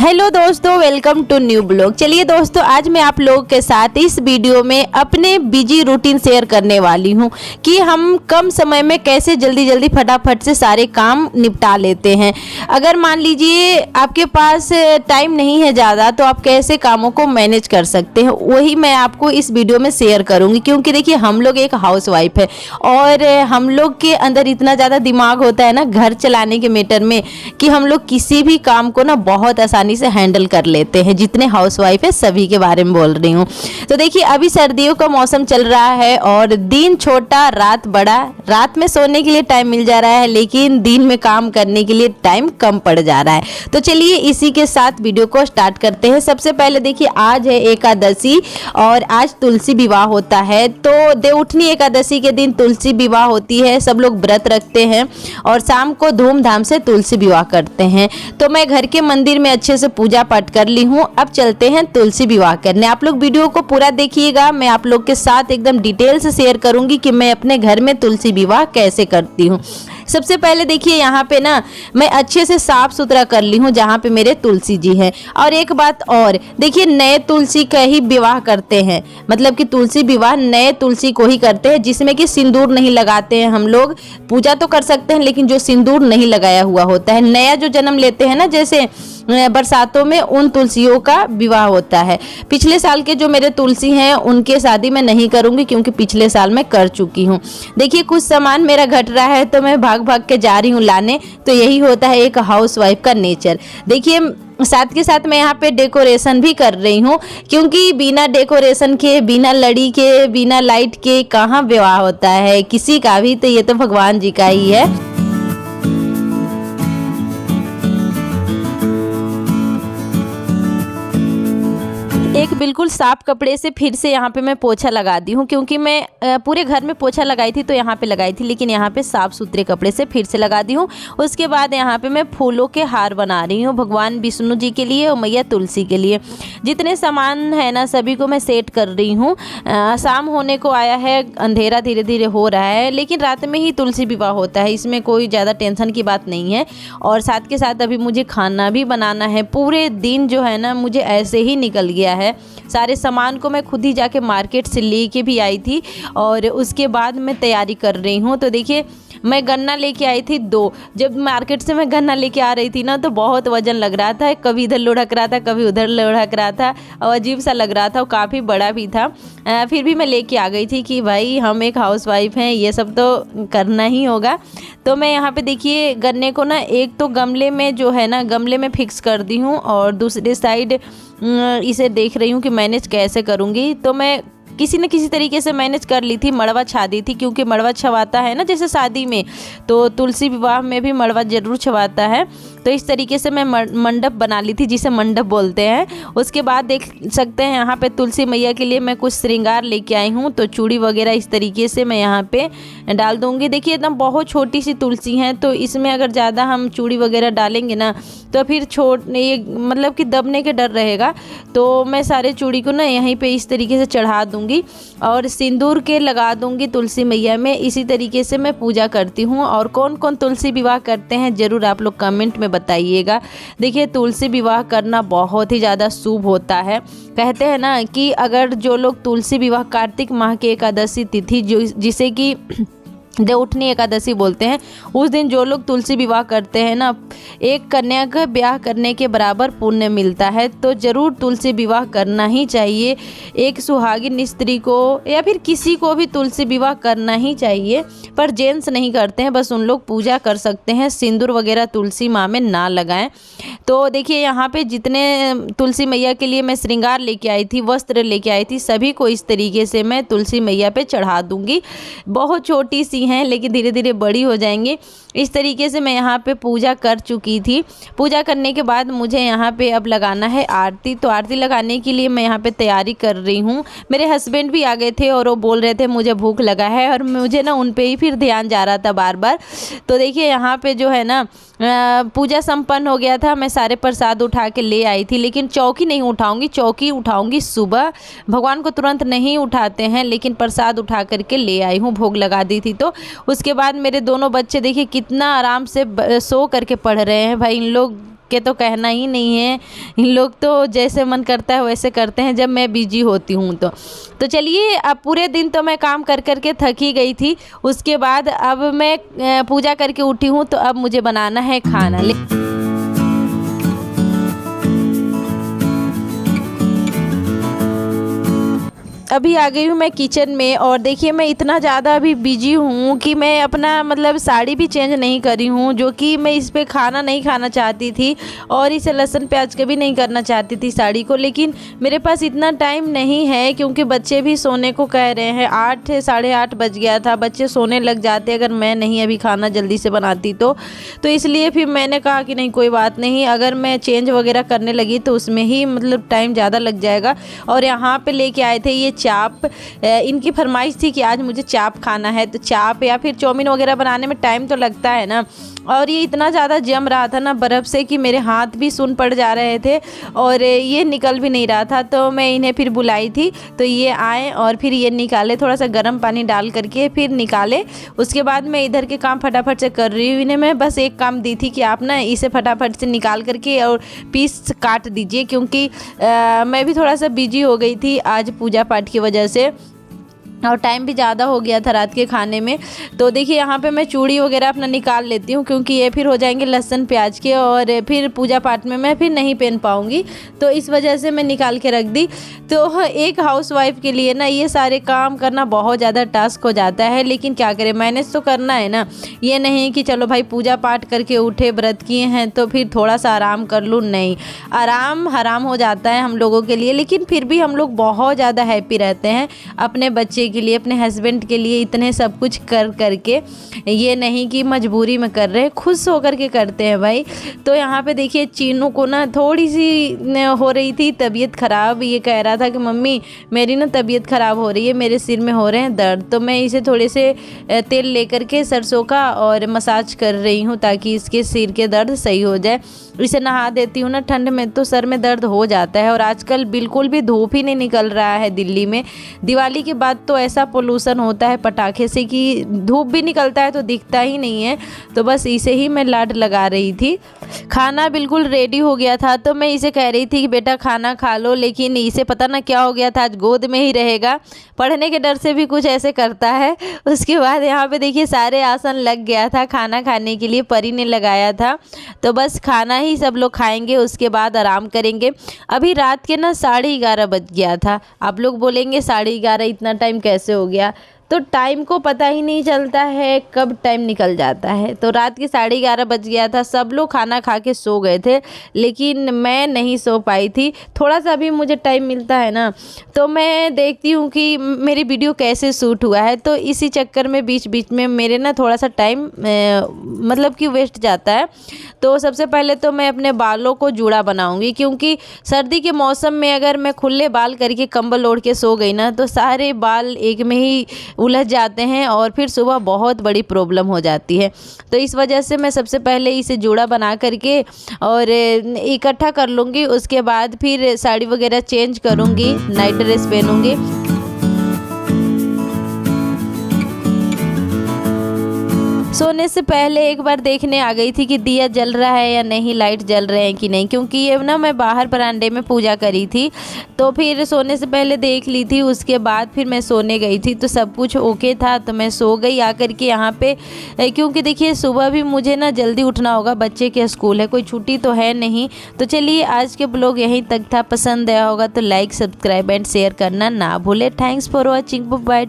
Hello दोस्तों, welcome to new blog. चलिए दोस्तों, आज मैं आप लोगों के साथ इस वीडियो में अपने बिजी रूटीन शेयर करने वाली हूं कि हम कम समय में कैसे जल्दी जल्दी फटाफट से सारे काम निपटा लेते हैं। अगर मान लीजिए आपके पास टाइम नहीं है ज़्यादा, तो आप कैसे कामों को मैनेज कर सकते हैं, वही मैं आपको इस वीडियो में शेयर करूँगी। क्योंकि देखिए, हम लोग एक हाउस वाइफ है और हम लोग के अंदर इतना ज़्यादा दिमाग होता है ना घर चलाने के मैटर में, कि हम लोग किसी भी काम को ना बहुत आसानी से हैंडल कर लेते हैं। जितने हाउसवाइफ है सभी के बारे में बोल रही हूँ। तो देखिए, अभी सर्दियों का मौसम चल रहा है और दिन छोटा रात बड़ा। रात में सोने के लिए टाइम मिल जा रहा है, लेकिन दिन में काम करने के लिए टाइम कम पड़ जा रहा है। तो चलिए इसी के साथ वीडियो को स्टार्ट करते हैं। सबसे पहले देखिए, आज है एकादशी और आज तुलसी विवाह होता है। तो देवउठनी एकादशी के दिन तुलसी विवाह होती है। सब लोग व्रत रखते हैं और शाम को धूमधाम से तुलसी विवाह करते हैं। तो मैं घर के मंदिर में अच्छे से पूजा पाठ कर ली हूँ। अब चलते हैं तुलसी विवाह करने। आप लोग वीडियो को पूरा देखिएगा। मैं आप लोग के साथ एकदम डिटेल से शेयर करूंगी कि मैं अपने घर में तुलसी विवाह कैसे करती हूँ। सबसे पहले देखिए, यहाँ पे ना मैं अच्छे से साफ सुथरा कर ली हूँ जहाँ पे मेरे तुलसी जी हैं। और एक बात और देखिए, नए तुलसी का ही विवाह करते हैं, मतलब कि तुलसी विवाह नए तुलसी को ही करते हैं, जिसमें कि सिंदूर नहीं लगाते हैं। हम लोग पूजा तो कर सकते हैं, लेकिन जो सिंदूर नहीं लगाया हुआ होता है, नया जो जन्म लेते हैं ना, जैसे बरसातों में, उन तुलसियों का विवाह होता है। पिछले साल के जो मेरे तुलसी हैं उनके शादी मैं नहीं करूंगी, क्योंकि पिछले साल मैं कर चुकी हूँ। देखिए, कुछ सामान मेरा घट रहा है तो मैं भाग भाग के जा रही हूँ लाने। तो यही होता है एक हाउसवाइफ का नेचर। देखिए, साथ के साथ मैं यहाँ पे डेकोरेशन भी कर रही हूँ, क्योंकि बिना डेकोरेशन के, बिना लड़ी के, बिना लाइट के कहाँ विवाह होता है किसी का भी। तो ये तो भगवान जी का ही है। एक बिल्कुल साफ कपड़े से फिर से यहाँ पे मैं पोछा लगा दी हूँ, क्योंकि मैं पूरे घर में पोछा लगाई थी तो यहाँ पे लगाई थी, लेकिन यहाँ पे साफ सुथरे कपड़े से फिर से लगा दी हूँ। उसके बाद यहाँ पे मैं फूलों के हार बना रही हूँ, भगवान विष्णु जी के लिए और मैया तुलसी के लिए। जितने सामान है ना सभी को मैं सेट कर रही हूँ। शाम होने को आया है, अंधेरा धीरे धीरे हो रहा है, लेकिन रात में ही तुलसी विवाह होता है, इसमें कोई ज़्यादा टेंशन की बात नहीं है। और साथ के साथ अभी मुझे खाना भी बनाना है। पूरे दिन जो है ना मुझे ऐसे ही निकल गया है। सारे सामान को मैं खुद ही जाके मार्केट से लेके भी आई थी और उसके बाद मैं तैयारी कर रही हूँ। तो देखिए, मैं गन्ना लेके आई थी 2। जब मार्केट से मैं गन्ना लेके आ रही थी ना, तो बहुत वजन लग रहा था। कभी इधर लुढ़क रहा था, कभी उधर लुढ़क रहा था और अजीब सा लग रहा था, और काफ़ी बड़ा भी था। फिर भी मैं लेके आ गई थी कि भाई हम एक हाउसवाइफ हैं, ये सब तो करना ही होगा। तो मैं यहाँ पे देखिए, गन्ने को ना एक तो गमले में जो है ना, गमले में फिक्स कर दी हूँ और दूसरी साइड इसे देख रही हूँ कि मैनेज कैसे करूँगी। तो मैं किसी न किसी तरीके से मैनेज कर ली थी। मड़वा छा दी थी, क्योंकि मड़वा छवाता है ना जैसे शादी में, तो तुलसी विवाह में भी मड़वा जरूर छवाता है। तो इस तरीके से मैं मंडप बना ली थी, जिसे मंडप बोलते हैं। उसके बाद देख सकते हैं यहाँ पे तुलसी मैया के लिए मैं कुछ श्रृंगार लेके आई हूँ। तो चूड़ी वगैरह इस तरीके से मैं यहाँ पे डाल दूँगी। देखिए, एकदम बहुत छोटी सी तुलसी हैं, तो इसमें अगर ज़्यादा हम चूड़ी वगैरह डालेंगे ना, तो फिर ये मतलब कि दबने के डर रहेगा। तो मैं सारे चूड़ी को ना यहीं पे इस तरीके से चढ़ा दूँगी और सिंदूर के लगा दूँगी तुलसी मैया में। इसी तरीके से मैं पूजा करती हूँ। और कौन कौन तुलसी विवाह करते हैं ज़रूर आप लोग कमेंट में बताइएगा। देखिए, तुलसी विवाह करना बहुत ही ज़्यादा शुभ होता है। कहते हैं ना कि अगर जो लोग तुलसी विवाह कार्तिक माह की एकादशी तिथि जिसे कि देवउठनी एकादशी बोलते हैं, उस दिन जो लोग तुलसी विवाह करते हैं ना, एक कन्या का ब्याह करने के बराबर पुण्य मिलता है। तो ज़रूर तुलसी विवाह करना ही चाहिए। एक सुहागिन स्त्री को या फिर किसी को भी तुलसी विवाह करना ही चाहिए। पर जेंट्स नहीं करते हैं, बस उन लोग पूजा कर सकते हैं। सिंदूर वगैरह तुलसी माँ में ना लगाएं। तो देखिए, यहाँ पे जितने तुलसी मैया के लिए मैं श्रृंगार लेके आई थी, वस्त्र लेके आई थी, सभी को इस तरीके से मैं तुलसी मैया पे चढ़ा दूँगी। बहुत छोटी सी हैं, लेकिन धीरे धीरे बड़ी हो जाएंगी। इस तरीके से मैं यहाँ पे पूजा कर चुकी थी। पूजा करने के बाद मुझे यहाँ पे अब लगाना है आरती। तो आरती लगाने के लिए मैं यहाँ पे तैयारी कर रही हूँ। मेरे हस्बैंड भी आ गए थे और वो बोल रहे थे मुझे भूख लगा है, और मुझे ना उन पे ही फिर ध्यान जा रहा था बार बार। तो देखिए, यहाँ पे जो है ना पूजा संपन्न हो गया था। मैं सारे प्रसाद उठा के ले आई थी, लेकिन चौकी नहीं उठाऊंगी। चौकी उठाऊंगी सुबह। भगवान को तुरंत नहीं उठाते हैं, लेकिन प्रसाद उठा करके ले आई हूँ। भोग लगा दी थी। तो उसके बाद मेरे दोनों बच्चे देखिए कितना आराम से सो करके पढ़ रहे हैं। भाई, इन लोग के तो कहना ही नहीं है। इन लोग तो जैसे मन करता है वैसे करते हैं जब मैं बिजी होती हूँ तो चलिए, अब पूरे दिन तो मैं काम कर कर के थक ही गई थी। उसके बाद अब मैं पूजा करके उठी हूँ, तो अब मुझे बनाना है खाना। अभी आ गई हूँ मैं किचन में, और देखिए मैं इतना ज़्यादा अभी बिजी हूँ कि मैं अपना मतलब साड़ी भी चेंज नहीं करी हूँ, जो कि मैं इस पे खाना नहीं खाना चाहती थी और इसे लहसुन प्याज के भी नहीं करना चाहती थी साड़ी को। लेकिन मेरे पास इतना टाइम नहीं है क्योंकि बच्चे भी सोने को कह रहे हैं। 8 साढ़े 8 बज गया था, बच्चे सोने लग जाते अगर मैं नहीं अभी खाना जल्दी से बनाती तो इसलिए फिर मैंने कहा कि नहीं कोई बात नहीं, अगर मैं चेंज वगैरह करने लगी तो उसमें ही मतलब टाइम ज़्यादा लग जाएगा। और यहाँ पे लेके आए थे ये चाप, इनकी फरमाइश थी कि आज मुझे चाप खाना है, तो चाप या फिर चाउमीन वगैरह बनाने में टाइम तो लगता है ना। और ये इतना ज़्यादा जम रहा था ना बर्फ़ से कि मेरे हाथ भी सुन पड़ जा रहे थे और ये निकल भी नहीं रहा था। तो मैं इन्हें फिर बुलाई थी, तो ये आए और फिर ये निकाले, थोड़ा सा गर्म पानी डाल करके फिर निकाले। उसके बाद मैं इधर के काम फटाफट से कर रही हूँ। इन्हें मैं बस एक काम दी थी कि आप ना इसे फटाफट से निकाल करके और पीस काट दीजिए, क्योंकि मैं भी थोड़ा सा बिजी हो गई थी आज पूजा पाठ की वजह से, और टाइम भी ज़्यादा हो गया था रात के खाने में। तो देखिए यहाँ पे मैं चूड़ी वगैरह अपना निकाल लेती हूँ, क्योंकि ये फिर हो जाएंगे लहसुन प्याज के और फिर पूजा पाठ में मैं फिर नहीं पहन पाऊँगी, तो इस वजह से मैं निकाल के रख दी। तो एक हाउसवाइफ के लिए ना ये सारे काम करना बहुत ज़्यादा टास्क हो जाता है, लेकिन क्या करें, मैनेज तो करना है ना। ये नहीं कि चलो भाई पूजा पाठ करके उठे, व्रत किए हैं तो फिर थोड़ा सा आराम कर लूँ, नहीं, आराम हराम हो जाता है हम लोगों के लिए। लेकिन फिर भी हम लोग बहुत ज़्यादा हैप्पी रहते हैं अपने बच्चे के लिए, अपने हस्बैंड के लिए, इतने सब कुछ कर करके। ये नहीं कि मजबूरी में कर रहे हैं, खुश होकर के करते हैं भाई। तो यहाँ पे देखिए चीनू को ना थोड़ी सी हो रही थी तबीयत ख़राब। ये कह रहा था कि मम्मी मेरी ना तबीयत ख़राब हो रही है, मेरे सिर में हो रहे हैं दर्द। तो मैं इसे थोड़े से तेल लेकर के सरसों का और मसाज कर रही हूँ ताकि इसके सिर के दर्द सही हो जाए। इसे नहा देती हूँ ना ठंड में तो सर में दर्द हो जाता है। और आजकल बिल्कुल भी धूप ही नहीं निकल रहा है दिल्ली में। दिवाली के बाद तो ऐसा पोल्यूशन होता है पटाखे से कि धूप भी निकलता है तो दिखता ही नहीं है। तो बस इसे ही मैं लाड लगा रही थी। खाना बिल्कुल रेडी हो गया था, तो मैं इसे कह रही थी कि बेटा खाना खा लो, लेकिन इसे पता ना क्या हो गया था, आज गोद में ही रहेगा। पढ़ने के डर से भी कुछ ऐसे करता है। उसके बाद यहाँ पे देखिए सारे आसन लग गया था खाना खाने के लिए, परी ने लगाया था। तो बस खाना ही सब लोग खाएंगे, उसके बाद आराम करेंगे। अभी रात के ना 11:30 बज गया था। आप लोग बोलेंगे 11:30 इतना टाइम कैसे हो गया, तो टाइम को पता ही नहीं चलता है कब टाइम निकल जाता है। तो रात के 11:30 बज गया था, सब लोग खाना खा के सो गए थे, लेकिन मैं नहीं सो पाई थी। थोड़ा सा भी मुझे टाइम मिलता है ना तो मैं देखती हूँ कि मेरी वीडियो कैसे शूट हुआ है, तो इसी चक्कर में बीच बीच में मेरे ना थोड़ा सा टाइम मतलब कि वेस्ट जाता है। तो सबसे पहले तो मैं अपने बालों को जूड़ा बनाऊँगी, क्योंकि सर्दी के मौसम में अगर मैं खुले बाल करके कंबल ओढ़ के सो गई ना तो सारे बाल एक में ही उलझ जाते हैं और फिर सुबह बहुत बड़ी प्रॉब्लम हो जाती है। तो इस वजह से मैं सबसे पहले इसे जूड़ा बना करके और इकट्ठा कर लूँगी। उसके बाद फिर साड़ी वगैरह चेंज करूँगी, नाइट ड्रेस पहनूँगी। सोने से पहले एक बार देखने आ गई थी कि दिया जल रहा है या नहीं, लाइट जल रहे हैं कि नहीं, क्योंकि ये ना मैं बाहर बरामदे में पूजा करी थी। तो फिर सोने से पहले देख ली थी, उसके बाद फिर मैं सोने गई थी तो सब कुछ ओके था, तो मैं सो गई आकर के यहाँ पे। क्योंकि देखिए सुबह भी मुझे ना जल्दी उठना होगा, बच्चे के स्कूल है, कोई छुट्टी तो है नहीं। तो चलिए आज के ब्लॉग यहीं तक था। पसंद आया होगा तो लाइक, सब्सक्राइब एंड शेयर करना ना भूले। Thanks for watching, bye.